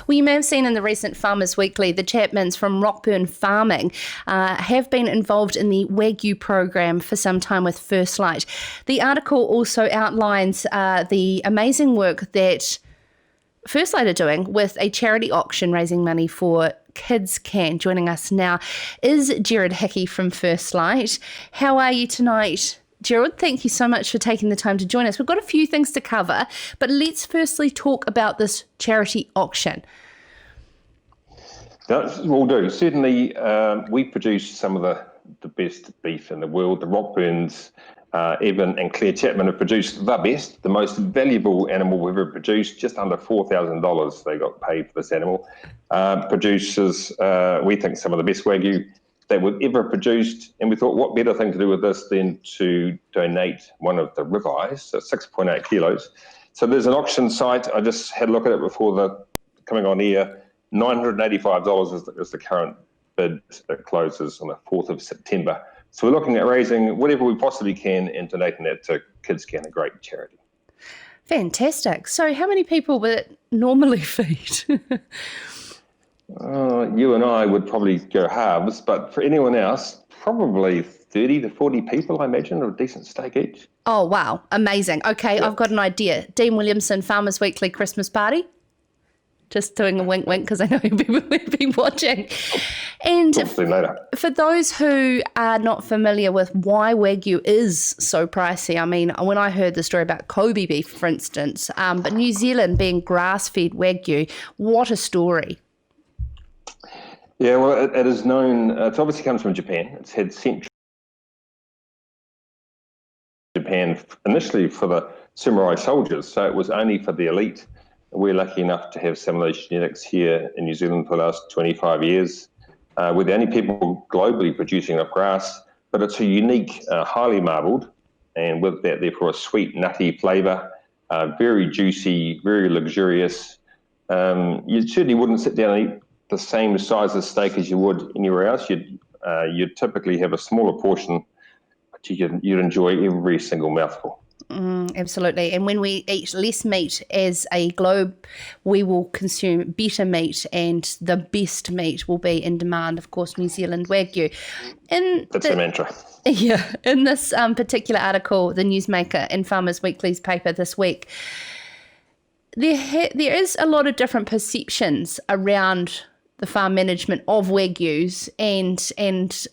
Well, you may have seen in the recent Farmers Weekly, the Chapmans from Rockburn Farming have been involved in the Wagyu program for some time with First Light. The article also outlines the amazing work that First Light are doing with a charity auction raising money for KidsCanNZ. Joining us now is Gerard Hickey from First Light. How are you tonight, Gerard? Thank you so much for taking the time to join us. We've got a few things to cover, but let's firstly talk about this charity auction. We'll do. Certainly, we produce some of the best beef in the world. The Rockburns, Evan and Claire Chapman have produced the best, the most valuable animal we've ever produced, just under $4,000 they got paid for this animal. Produces, we think, some of the best Wagyu that we've ever produced, and we thought what better thing to do with this than to donate one of the ribeyes, so 6.8 kilos. So there's an auction site. I just had a look at it before coming on air. $985 is the current bid that closes on the 4th of September. So we're looking at raising whatever we possibly can and donating that to KidsCanNZ, a great charity. Fantastic. So how many people would it normally feed? You and I would probably go halves, but for anyone else, probably 30 to 40 people, I imagine, of a decent steak each. Oh, wow. Amazing. Okay, yeah. I've got an idea. Dean Williamson, Farmers Weekly Christmas Party. Just doing a wink because I know people have been watching. And for those who are not familiar with why Wagyu is so pricey, I mean, when I heard the story about Kobe beef, for instance, but New Zealand being grass-fed Wagyu, what a story. Yeah, well, it is known, it obviously comes from Japan. It's had centuries. Japan initially for the samurai soldiers, so it was only for the elite. We're lucky enough to have some of those genetics here in New Zealand for the last 25 years. We're the only people globally producing enough grass, but it's a unique, highly marbled, and with that, therefore, a sweet, nutty flavour, very juicy, very luxurious. You certainly wouldn't sit down and eat the same size of steak as you would anywhere else. You'd typically have a smaller portion, but you'd enjoy every single mouthful. Absolutely. And when we eat less meat as a globe, we will consume better meat, and the best meat will be in demand, of course, New Zealand Wagyu. That's the mantra. Yeah. In this particular article, the newsmaker in Farmers Weekly's paper this week, there is a lot of different perceptions around the farm management of Wagyus and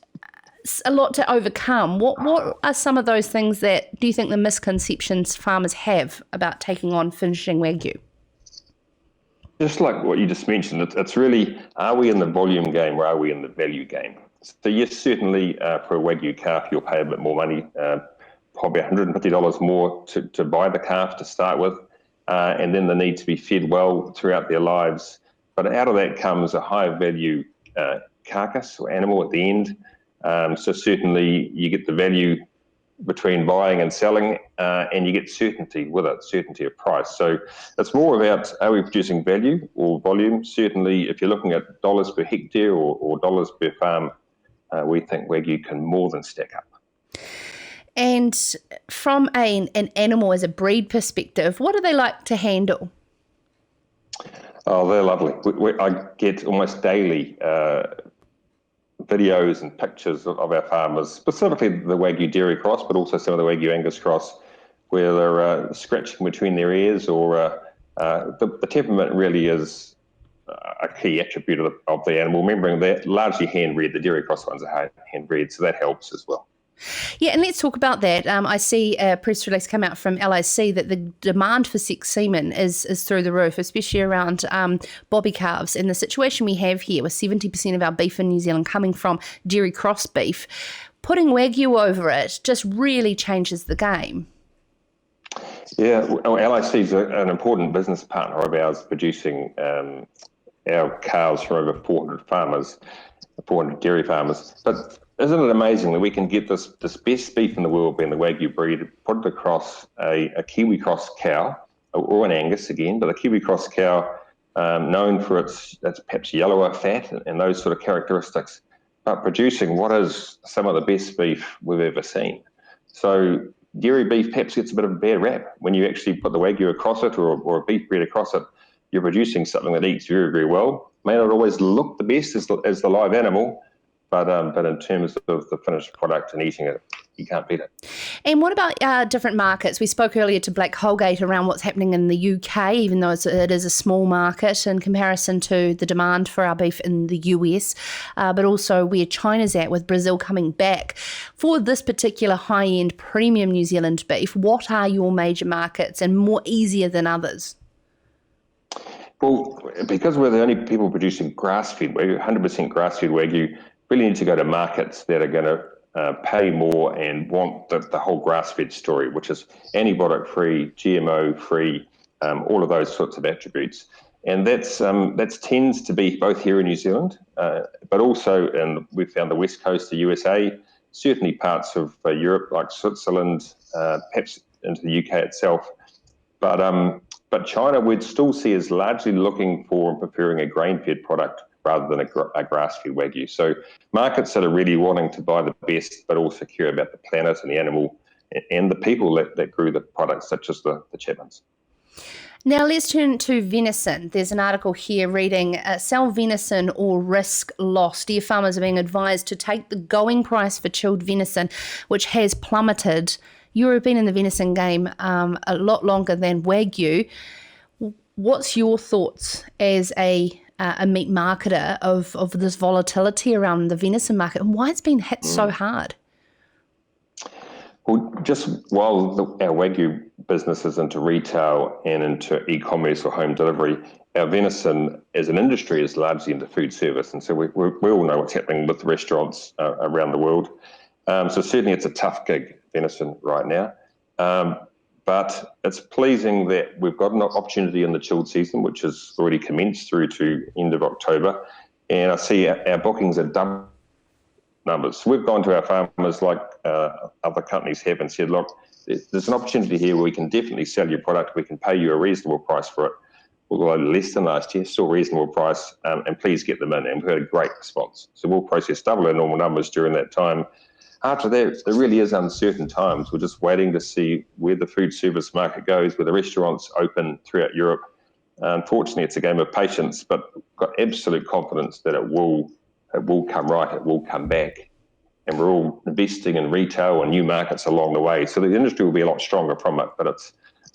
a lot to overcome. What are some of those things that do you think the misconceptions farmers have about taking on finishing Wagyu? Just like what you just mentioned, it's really, are we in the volume game or are we in the value game? So yes, certainly for a Wagyu calf, you'll pay a bit more money, probably $150 more to buy the calf to start with, and then they need to be fed well throughout their lives. But out of that comes a high value carcass or animal at the end. So certainly you get the value between buying and selling, and you get certainty with it, certainty of price. So it's more about, are we producing value or volume? Certainly if you're looking at dollars per hectare or dollars per farm, we think Wagyu can more than stack up. And from an animal as a breed perspective, what do they like to handle? Oh, they're lovely. I get almost daily videos and pictures of our farmers, specifically the Wagyu dairy cross, but also some of the Wagyu Angus cross, where they're scratching between their ears, or the temperament really is a key attribute of the animal. Remembering that largely hand-bred, the dairy cross ones are hand-bred, so that helps as well. Yeah, and let's talk about that. I see a press release come out from LIC that the demand for sex semen is through the roof, especially around bobby calves. And the situation we have here with 70% of our beef in New Zealand coming from dairy cross beef, putting Wagyu over it just really changes the game. Yeah, LIC is an important business partner of ours, producing our calves from over 400 farmers, 400 dairy farmers. But isn't it amazing that we can get this best beef in the world, being the Wagyu breed, put it across a Kiwi cross cow, or an Angus again, but a Kiwi cross cow, known for its perhaps yellower fat and those sort of characteristics, but producing what is some of the best beef we've ever seen. So dairy beef perhaps gets a bit of a bad rap when you actually put the Wagyu across it, or a beef breed across it. you're producing something that eats very, very well. May not always look the best as the live animal, but in terms of the finished product and eating it, you can't beat it. And what about different markets? We spoke earlier to Black Holgate around what's happening in the UK, even though it is a small market in comparison to the demand for our beef in the US, but also where China's at with Brazil coming back. For this particular high-end premium New Zealand beef, what are your major markets and more easier than others? Well, because we're the only people producing grass-fed Wagyu, 100% grass-fed Wagyu, really need to go to markets that are going to pay more and want the whole grass-fed story, which is antibiotic-free, GMO-free, all of those sorts of attributes. And that tends to be both here in New Zealand, but also we've found the west coast of the USA, certainly parts of Europe like Switzerland, perhaps into the UK itself. But China we'd still see as largely looking for and preferring a grain-fed product rather than a grass-fed Wagyu. So markets that are really wanting to buy the best, but also care about the planet and the animal and the people that grew the products, such as the Chapmans. Now let's turn to venison. There's an article here reading, sell venison or risk loss. Deer farmers are being advised to take the going price for chilled venison, which has plummeted. You've been in the venison game a lot longer than Wagyu. What's your thoughts as a meat marketer of this volatility around the venison market and why it's been hit so hard? Well, just while our Wagyu business is into retail and into e-commerce or home delivery, our venison as an industry is largely into food service. And so we all know what's happening with restaurants around the world. So certainly it's a tough gig, venison, right now. But it's pleasing that we've got an opportunity in the chilled season, which has already commenced through to end of October. And I see our bookings are double numbers. So we've gone to our farmers like other companies have and said, look, there's an opportunity here where we can definitely sell your product. We can pay you a reasonable price for it, although less than last year, still reasonable price, and please get them in. And we've had a great response. So we'll process double our normal numbers during that time. After that, there really is uncertain times. We're just waiting to see where the food service market goes, where the restaurants open throughout Europe. Unfortunately, it's a game of patience, but got absolute confidence that it will come right, it will come back. And we're all investing in retail and new markets along the way. So the industry will be a lot stronger from it, but it's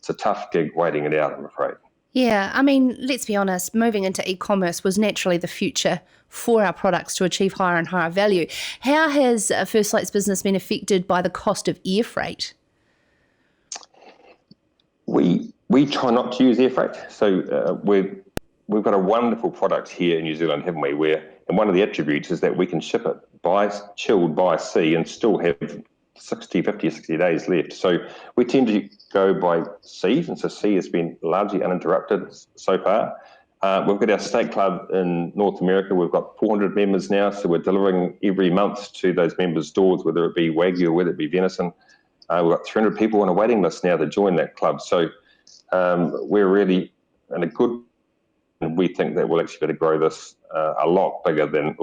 a tough gig waiting it out, I'm afraid. Yeah, I mean, let's be honest, moving into e-commerce was naturally the future for our products to achieve higher and higher value. How has First Light's business been affected by the cost of air freight? We try not to use air freight. So we've got a wonderful product here in New Zealand, haven't we? And one of the attributes is that we can ship it chilled by sea and still have 50 or 60 days left. So we tend to go by sea, and so sea has been largely uninterrupted so far. We've got our state club in North America. We've got 400 members now, so we're delivering every month to those members' doors, whether it be Wagyu or whether it be venison. We've got 300 people on a waiting list now to join that club. So we're really in a good, and we think that we'll actually be able to grow this a lot quicker than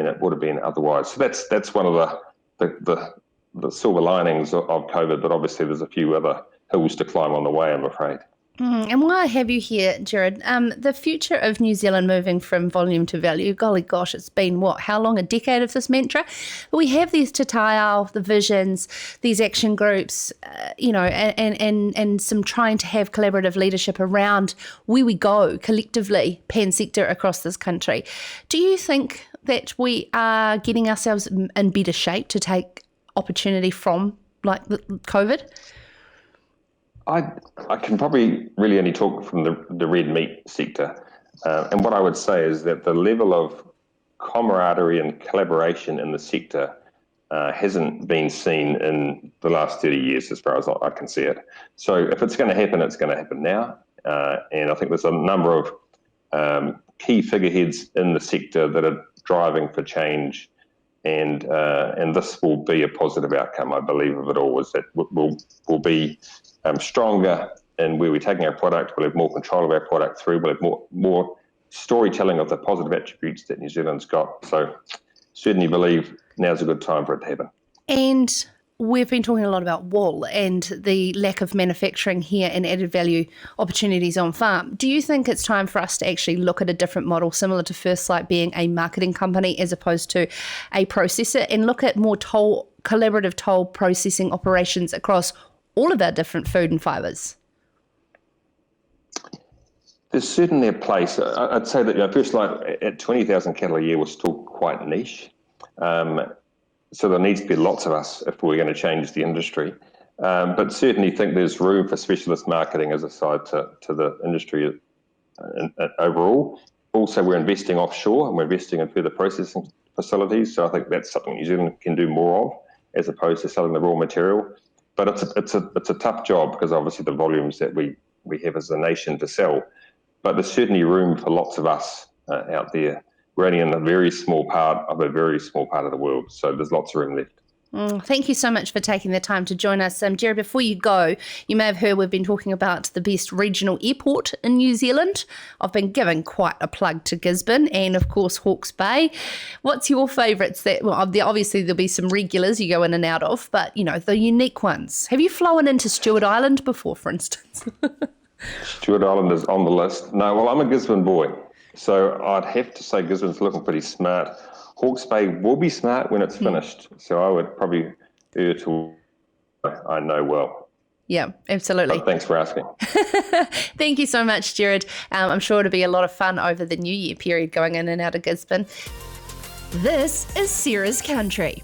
it would have been otherwise. So that's one of the silver linings of COVID, but obviously there's a few other hills to climb on the way, I'm afraid. And while I have you here, Gerard, the future of New Zealand moving from volume to value, golly gosh, it's been how long, a decade of this mantra? We have these te the visions, these action groups, and some trying to have collaborative leadership around where we go collectively, pan-sector across this country. Do you think that we are getting ourselves in better shape to take opportunity from like COVID? I can probably really only talk from the red meat sector. And what I would say is that the level of camaraderie and collaboration in the sector hasn't been seen in the last 30 years as far as I can see it. So if it's going to happen, it's going to happen now. And I think there's a number of key figureheads in the sector that are driving for change. And this will be a positive outcome, I believe, of it all, is that we'll be stronger in where we're taking our product. We'll have more control of our product through. We'll have more storytelling of the positive attributes that New Zealand's got. So certainly believe now's a good time for it to happen. And we've been talking a lot about wool and the lack of manufacturing here and added value opportunities on farm. Do you think it's time for us to actually look at a different model similar to First Light being a marketing company as opposed to a processor, and look at more collaborative toll processing operations across all of our different food and fibres? There's certainly a place. I'd say that First Light at 20,000 cattle a year was still quite niche. So there needs to be lots of us if we're going to change the industry. But certainly think there's room for specialist marketing as a side to the industry overall. Also, we're investing offshore and we're investing in further processing facilities. So I think that's something New Zealand can do more of as opposed to selling the raw material. But it's a tough job because obviously the volumes that we have as a nation to sell. But there's certainly room for lots of us out there. We're only in a very small part of the world, so there's lots of room left. Thank you so much for taking the time to join us. Gerard, before you go, you may have heard we've been talking about the best regional airport in New Zealand. I've been giving quite a plug to Gisborne and, of course, Hawke's Bay. What's your favourites? Obviously, there'll be some regulars you go in and out of, but, the unique ones. Have you flown into Stewart Island before, for instance? Stewart Island is on the list. No, well, I'm a Gisborne boy, so I'd have to say Gisborne's looking pretty smart. Hawke's Bay will be smart when it's finished, so I would probably err to I know well. Yeah, absolutely. But thanks for asking. Thank you so much, Gerard. I'm sure it'll be a lot of fun over the New Year period going in and out of Gisborne. This is Sarah's Country.